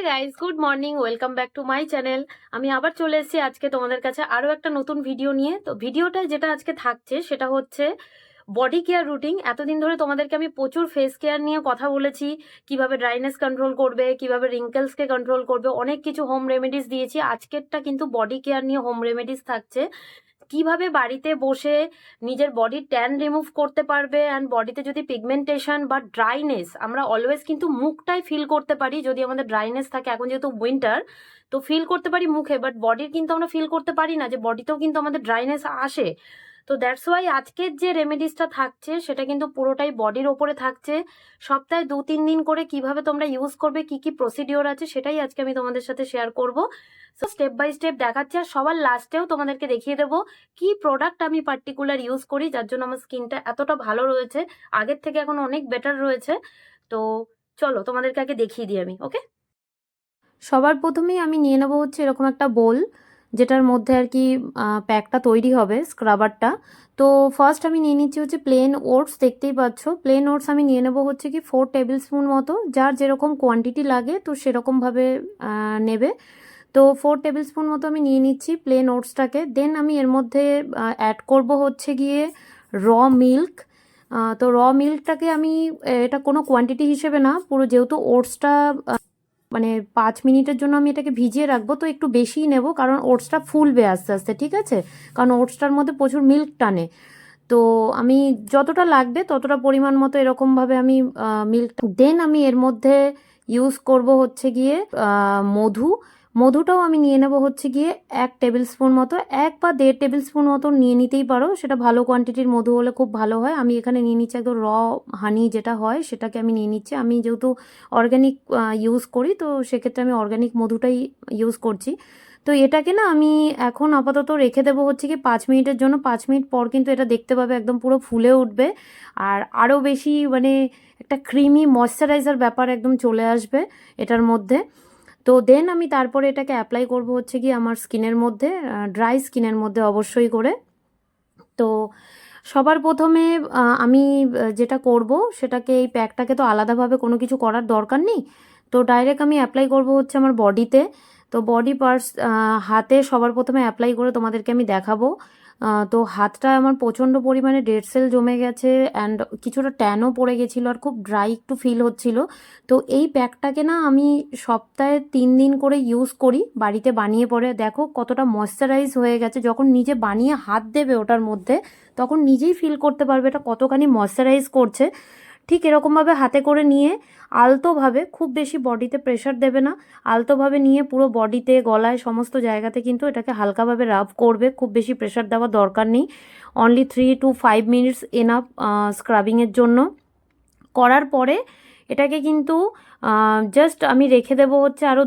Guys, good morning, welcome back to my channel. আমি আবার চলে এসেছি আজকে তোমাদের কাছে আরও একটা নতুন ভিডিও নিয়ে। তো ভিডিওটা যেটা আজকে থাকছে সেটা হচ্ছে বডি কেয়ার রুটিন। এতদিন ধরে তোমাদেরকে আমি প্রচুর ফেস কেয়ার নিয়ে কথা বলেছি, কিভাবে ড্রাইনেস কন্ট্রোল করবে, কিভাবে রিঙ্কেলসকে কন্ট্রোল করবে, অনেক কিছু হোম রেমেডিস দিয়েছি। আজকেরটা কিন্তু বডি কেয়ার নিয়ে হোম রেমেডিস থাকছে, কিভাবে বাড়িতে বসে নিজের বডির ট্যান রিমুভ করতে পারবে। অ্যান্ড বডিতে যদি পিগমেন্টেশন বা ড্রাইনেস, আমরা অলওয়েজ কিন্তু মুখটাই ফিল করতে পারি যদি আমাদের ড্রাইনেস থাকে। এখন যেহেতু উইন্টার, তো ফিল করতে পারি মুখে, বাট বডির কিন্তু আমরা ফিল করতে পারি না যে বডিতেও কিন্তু আমাদের ড্রাইনেস আসে। তো দ্যাটস ওয়াই আজকের যে রেমেডিসটা থাকছে সেটা কিন্তু পুরোটাই বডির ওপরে থাকছে। সপ্তাহে 2-3 দিন করে কিভাবে তোমরা ইউজ করবে, কি কি প্রসিডিওর আছে, সেটাই আজকে আমি তোমাদের সাথে শেয়ার করব। সো স্টেপ বাই স্টেপ দেখাচ্ছি, আর সবার লাস্টেও তোমাদেরকে দেখিয়ে দেবো কি প্রোডাক্ট আমি পার্টিকুলার ইউজ করি, যার জন্য আমার স্কিনটা এতটা ভালো রয়েছে, আগের থেকে এখন অনেক বেটার রয়েছে। তো চলো তোমাদেরকে আগে দেখিয়ে দিই আমি। ওকে, সবার প্রথমেই আমি নিয়ে নেবো হচ্ছে এরকম একটা বোল, যেটার মধ্যে আর কি প্যাকটা তৈরি হবে, স্ক্রাবারটা। তো ফার্স্ট আমি নিয়ে নিচ্ছি হচ্ছে প্লেন ওটস। দেখতেই পাচ্ছ, প্লেন ওটস আমি নিয়ে নেবো হচ্ছে কি 4 টেবিল স্পুন মতো, যার যেরকম কোয়ান্টিটি লাগে তো সেরকমভাবে নেবে। তো 4 টেবিল স্পুন মতো আমি নিয়ে নিচ্ছি প্লেন ওটসটাকে। দেন আমি এর মধ্যে অ্যাড করব হচ্ছে গিয়ে র মিল্ক। তো র মিল্কটাকে আমি, এটা কোনো কোয়ান্টিটি হিসেবে না, পুরো যেহেতু ওটসটা মানে 5 মিনিটের জন্য আমি এটাকে ভিজিয়ে রাখবো, তো একটু বেশিই নেব, কারণ ওটসটা ফুলবে আস্তে আস্তে, ঠিক আছে? কারণ ওটসটার মধ্যে প্রচুর মিল্ক টানে। তো আমি যতটা লাগবে ততটা পরিমাণ মতো এরকমভাবে আমি মিল্কটা, দেন আমি এর মধ্যে ইউজ করব হচ্ছে গিয়ে মধু। মধুটাও আমি নিয়ে নেব হচ্ছে গিয়ে 1 টেবিল স্পুন মতো, 1 বা 1.5 টেবিল স্পুন মতো নিয়ে নিতেই পারো, সেটা ভালো কোয়ান্টিটির মধু হলে খুব ভালো হয়। আমি এখানে নিয়ে নিচ্ছি একদম র হানি যেটা হয় সেটাকে আমি নিয়ে নিচ্ছি। আমি যেহেতু অর্গ্যানিক ইউজ করি, তো সেক্ষেত্রে আমি অর্গ্যানিক মধুটাই ইউজ করছি। তো এটাকে না আমি এখন আপাতত রেখে দেবো হচ্ছে কি 5 মিনিটের জন্য। 5 মিনিট পর কিন্তু এটা দেখতে পাবে একদম পুরো ফুলে উঠবে, আর আরও বেশি মানে একটা ক্রিমি ময়শ্চারাইজার ব্যাপার একদম চলে আসবে এটার মধ্যে। তো দেন আমি তারপরে এটাকে অ্যাপ্লাই করব হচ্ছে কি আমার স্কিনের মধ্যে, ড্রাই স্কিনের মধ্যে অবশ্যই করে। তো সবার প্রথমে আমি যেটা করব সেটাকে, এই প্যাকটাকে তো আলাদাভাবে কোনো কিছু করার দরকার নেই, তো ডাইরেক্ট আমি অ্যাপ্লাই করব হচ্ছে আমার বডিতে। তো বডি পার্টস হাতে সবার প্রথমে অ্যাপ্লাই করে তোমাদেরকে আমি দেখাবো। তো হাতটা আমার প্রচণ্ড পরিমাণে ডেড সেল জমে গেছে, অ্যান্ড কিছুটা ট্যানও পড়ে গেছিলো, আর খুব ড্রাই একটু ফিল হচ্ছিল। তো এই প্যাকটাকে না আমি সপ্তাহে 3 দিন করে ইউজ করি, বাড়িতে বানিয়ে। পরে দেখো কতটা ময়শ্চারাইজ হয়ে গেছে, যখন নিজে বানিয়ে হাত দেবে ওটার মধ্যে তখন নিজেই ফিল করতে পারবে এটা কতখানি ময়শ্চারাইজ করছে। ঠিক এরকমভাবে হাতে করে নিয়ে আলতোভাবে, খুব বেশি বডিতে প্রেশার দেবে না, আলতোভাবে নিয়ে পুরো বডিতে, গলায়, সমস্ত জায়গাতে কিন্তু এটাকে হালকাভাবে রাব করবে, খুব বেশি প্রেশার দেওয়ার দরকার নেই। অনলি 3 to 5 মিনিটস এনাফ স্ক্রাবিংয়ের জন্য। করার পরে এটাকে কিন্তু জাস্ট আমি রেখে দেবো হচ্ছে আরও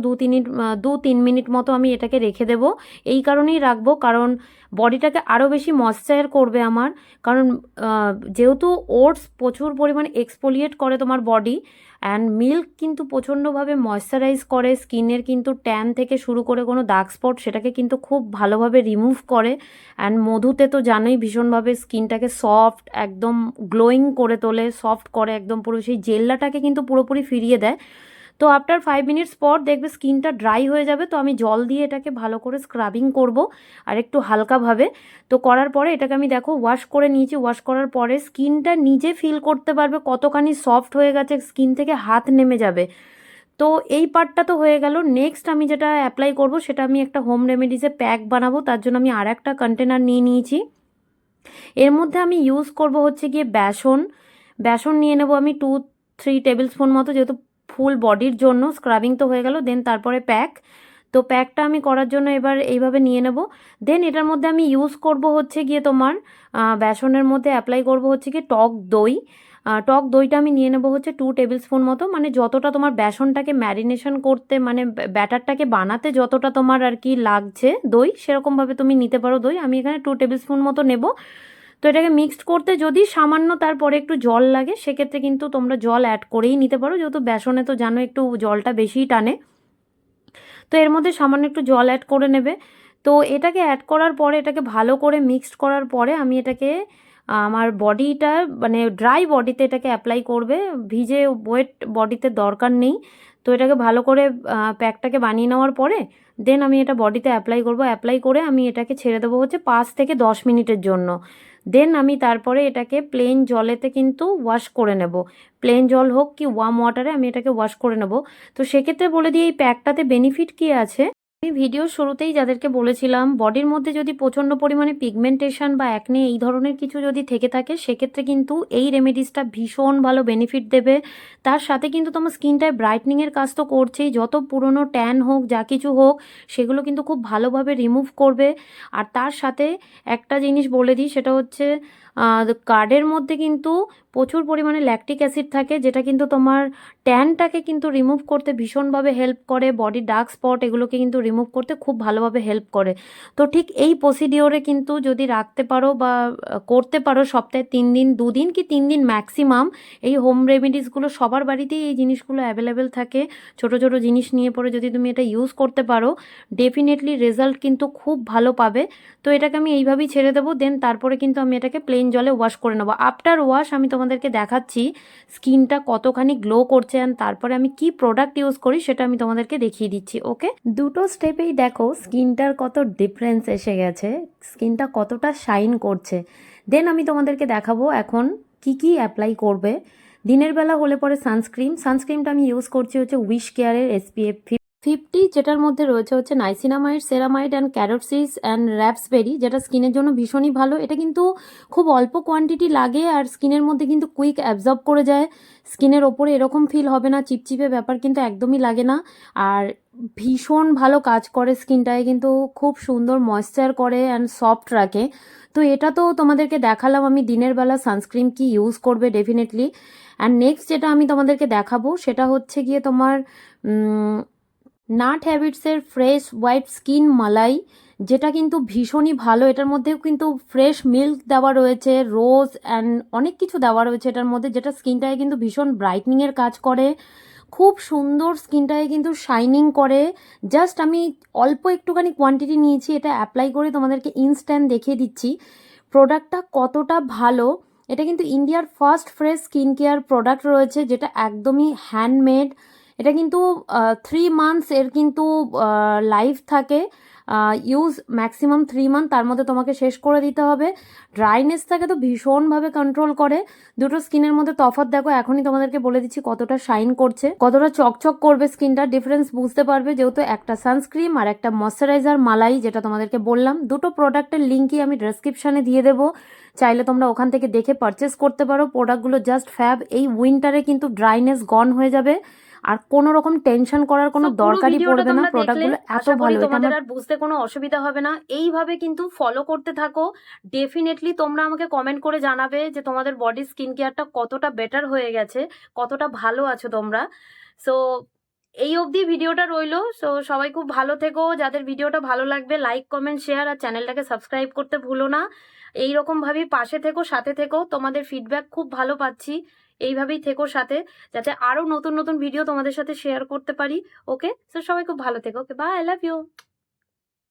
2-3 মিনিট মতো আমি এটাকে রেখে দেবো। এই কারণেই রাখবো কারণ বডিটাকে আরও বেশি ময়েশ্চার করবে আমার। কারণ যেহেতু ওটস প্রচুর পরিমাণে এক্সফোলিয়েট করে তোমার বডি, অ্যান্ড মিল্ক কিন্তু প্রচণ্ডভাবে ময়েশ্চারাইজ করে স্কিনের, কিন্তু ট্যান থেকে শুরু করে কোনো দাগ স্পট সেটাকে কিন্তু খুব ভালোভাবে রিমুভ করে। অ্যান্ড মধুতে তো জানোই ভীষণভাবে স্কিনটাকে সফট, একদম গ্লোয়িং করে তোলে, সফট করে একদম, পুরো সেই জেল্লাটাকে কিন্তু পুরোপুরি ফিরিয়ে দেয়। তো আফটার 5 মিনিটস পর দেখবে স্কিনটা ড্রাই হয়ে যাবে, তো আমি জল দিয়ে এটাকে ভালো করে স্ক্রাবিং করব আর একটু হালকাভাবে। তো করার পরে এটাকে আমি দেখো ওয়াশ করে নিয়েছি। ওয়াশ করার পরে স্কিনটা নিজে ফিল করতে পারবে কতখানি সফট হয়ে গেছে, স্কিন থেকে হাত নেমে যাবে। তো এই পার্টটা তো হয়ে গেল। নেক্সট আমি যেটা অ্যাপ্লাই করব সেটা আমি একটা হোম রেমেডিসে প্যাক বানাবো, তার জন্য আমি আর একটা কন্টেনার নিয়ে নিয়েছি। এর মধ্যে আমি ইউজ করব হচ্ছে গিয়ে বেসন। বেসন নিয়ে নেব আমি 2-3 টেবিল স্পুন মতো, যেহেতু ফুল বডির জন্য। স্ক্রাবিং তো হয়ে গেল, দেন তারপরে প্যাক। তো প্যাকটা আমি করার জন্য এবার এইভাবে নিয়ে নেব। দেন এটার মধ্যে আমি ইউজ করব হচ্ছে গিয়ে তোমার বেসনের মধ্যে অ্যাপ্লাই করব হচ্ছে গিয়ে টক দই। টক দইটা আমি নিয়ে নেব হচ্ছে 2 টেবিল স্পুন মতো, মানে যতটা তোমার বেসনটাকে ম্যারিনেশন করতে, মানে ব্যাটারটাকে বানাতে যতটা তোমার আর কি লাগছে দই, সেরকমভাবে তুমি নিতে পারো দই। আমি এখানে 2 টেবিল স্পুন মতো নেব। তো এটাকে মিক্সড করতে যদি সামান্য তারপরে একটু জল লাগে, সেক্ষেত্রে কিন্তু তোমরা জল অ্যাড করেই নিতে পারো, যেহেতু বেসনে তো জানো একটু জলটা বেশিই টানে। তো এর মধ্যে সামান্য একটু জল অ্যাড করে নেবে। তো এটাকে অ্যাড করার পরে, এটাকে ভালো করে মিক্সড করার পরে আমি এটাকে আমার বডিটা, মানে ড্রাই বডিতে এটাকে অ্যাপ্লাই করবে, ভিজে ওয়েট বডিতে দরকার নেই। তো এটাকে ভালো করে প্যাকটাকে বানিয়ে নেওয়ার পরে দেন আমি এটা বডিতে অ্যাপ্লাই করব। অ্যাপ্লাই করে আমি এটাকে ছেড়ে দেবো হচ্ছে 5 থেকে 10 মিনিটের জন্য। দেন আমি তারপরে এটাকে প্লেন জলেতে কিন্তু ওয়াশ করে নেব। প্লেন জল হোক কি ওয়ার্ম ওয়াটারে আমি এটাকে ওয়াশ করে নেব। তো সেক্ষেত্রে বলে দিই এই প্যাকটাতে বেনিফিট কী আছে। আমি ভিডিওর শুরুতেই যাদেরকে বলেছিলাম বডির মধ্যে যদি প্রচণ্ড পরিমাণে পিগমেন্টেশন বা অ্যাকনে এই ধরনের কিছু যদি থেকে থাকে সেক্ষেত্রে কিন্তু এই রেমেডিসটা ভীষণ ভালো বেনিফিট দেবে। তার সাথে কিন্তু তোমার স্কিনটায় ব্রাইটনিংয়ের কাজ তো করছেই, যত পুরনো ট্যান হোক যা কিছু হোক সেগুলো কিন্তু খুব ভালোভাবে রিমুভ করবে। আর তার সাথে একটা জিনিস বলে দিই, সেটা হচ্ছে কার্ডের মধ্যে কিন্তু প্রচুর পরিমাণে ল্যাকটিক অ্যাসিড থাকে, যেটা কিন্তু তোমার ট্যানটাকে কিন্তু রিমুভ করতে ভীষণভাবে হেল্প করে। বডির ডার্ক স্পট এগুলোকে কিন্তু রিমুভ করতে খুব ভালোভাবে হেল্প করে। তো ঠিক এই প্রসিডিওরে কিন্তু যদি রাখতে পারো বা করতে পারো সপ্তাহে 3 দিন, 2 দিন কি 3 দিন ম্যাক্সিমাম, এই হোম রেমিডিসগুলো সবার বাড়িতেই এই জিনিসগুলো অ্যাভেলেবেল থাকে। ছোট ছোট জিনিস নিয়ে পরে যদি তুমি এটা ইউজ করতে পারো ডেফিনেটলি রেজাল্ট কিন্তু খুব ভালো পাবে। তো এটাকে আমি এইভাবেই ছেড়ে দেবো। দেন তারপরে কিন্তু আমি এটাকে প্লেন জলে ওয়াশ করে নেবো। আফটার ওয়াশ আমি তোমাদেরকে দেখাচ্ছি স্কিনটা কতখানি গ্লো করছে অ্যান্ড তারপরে আমি কি প্রোডাক্ট ইউজ করি সেটা আমি তোমাদেরকে দেখিয়ে দিচ্ছি। ওকে, দুটো স্টেপেই দেখো স্কিনটার কত ডিফারেন্স এসে গেছে, স্কিনটা কতটা শাইন করছে। দেন আমি তোমাদেরকে দেখাবো এখন কি কি অ্যাপ্লাই করবে। দিনের বেলা হলে পরে সানস্ক্রিনটা আমি ইউজ করছি হচ্ছে উইশ কেয়ারের SPF 50, যেটার মধ্যে রয়েছে হচ্ছে নাইসিনামাইড, সেরামাইড অ্যান্ড ক্যারোটসিস অ্যান্ড র্যাপসবেরি, যেটা স্কিনের জন্য ভীষণই ভালো। এটা কিন্তু খুব অল্প কোয়ান্টিটি লাগে আর স্কিনের মধ্যে কিন্তু কুইক অ্যাবজর্ব করে যায়। স্কিনের ওপরে এরকম ফিল হবে না, চিপচিপে ব্যাপার কিন্তু একদমই লাগে না। আর ভীষণ ভালো কাজ করে স্কিনটায়, কিন্তু খুব সুন্দর ময়েশ্চার করে অ্যান্ড সফট রাখে। তো এটা তো তোমাদেরকে দেখালাম আমি দিনের বেলা সানস্ক্রিন কি ইউজ করবে ডেফিনেটলি। অ্যান্ড নেক্সট যেটা আমি তোমাদেরকে দেখাবো সেটা হচ্ছে গিয়ে তোমার নাট হ্যাবিটসের ফ্রেশ হোয়াইট স্কিন মালাই, যেটা কিন্তু ভীষণই ভালো। এটার মধ্যেও কিন্তু ফ্রেশ মিল্ক দেওয়া রয়েছে, রোজ অ্যান্ড অনেক কিছু দেওয়া রয়েছে এটার মধ্যে, যেটা স্কিনটাকে কিন্তু ভীষণ ব্রাইটনিংয়ের কাজ করে, খুব সুন্দর স্কিনটাকে কিন্তু শাইনিং করে। জাস্ট আমি অল্প একটুখানি কোয়ান্টিটি নিয়েছি, এটা অ্যাপ্লাই করে তোমাদেরকে ইনস্ট্যান্ট দেখিয়ে দিচ্ছি প্রোডাক্টটা কতটা ভালো। এটা কিন্তু ইন্ডিয়ার first fresh skin care product রয়েছে, যেটা একদমই হ্যান্ডমেড। এটা কিন্তু 3 মান্থস এর কিন্তু লাইফ থাকে, ইউজ ম্যাক্সিমাম 3 মান্থ, তার মধ্যে তোমাকে শেষ করে দিতে হবে। ড্রাইনেস থাকে তো ভীষণভাবে কন্ট্রোল করে। দুটো স্কিনের মধ্যে তফাৎ দেখো, এখনই তোমাদেরকে বলে দিচ্ছি কতটা শাইন করছে, কতটা চকচক করবে স্কিনটা, ডিফারেন্স বুঝতে পারবে যেহেতু একটা সানস্ক্রিন আর একটা ময়শ্চারাইজার মালাই যেটা তোমাদেরকে বললাম। দুটো প্রোডাক্টের লিঙ্কই আমি ডেসক্রিপশানে দিয়ে দেবো, চাইলে তোমরা ওখান থেকে দেখে পারচেস করতে পারো। প্রোডাক্টগুলো জাস্ট ফ্যাব। এই উইন্টারে কিন্তু ড্রাইনেস গন হয়ে যাবে আর কোনো রকম টেনশন করার কোনো দরকারই পড়বে না। প্রোডাক্টগুলো এত ভালো, তোমাদের আর বুঝতে কোনো অসুবিধা হবে না। এইভাবে কিন্তু ফলো করতে থাকো। ডেফিনেটলি তোমরা আমাকে কমেন্ট করে জানাবে যে তোমাদের বডি স্কিন কেয়ারটা কতটা বেটার হয়ে গেছে, কতটা ভালো আছো তোমরা। সো এই অবধি ভিডিওটা রইলো। সো সবাই খুব ভালো থেকো। যাদের ভিডিওটা ভালো লাগবে লাইক, কমেন্ট, শেয়ার আর চ্যানেলটাকে সাবস্ক্রাইব করতে ভুলো না। এইরকমভাবেই পাশে থেকো, সাথে থেকো। তোমাদের ফিডব্যাক খুব ভালো পাচ্ছি। এইভাবেই থেকো সাথে, যাতে আরও নতুন নতুন ভিডিও তোমাদের সাথে শেয়ার করতে পারি। ওকে, সো সবাই খুব ভালো থেকো। ওকে, বাই, আই লাভ ইউ।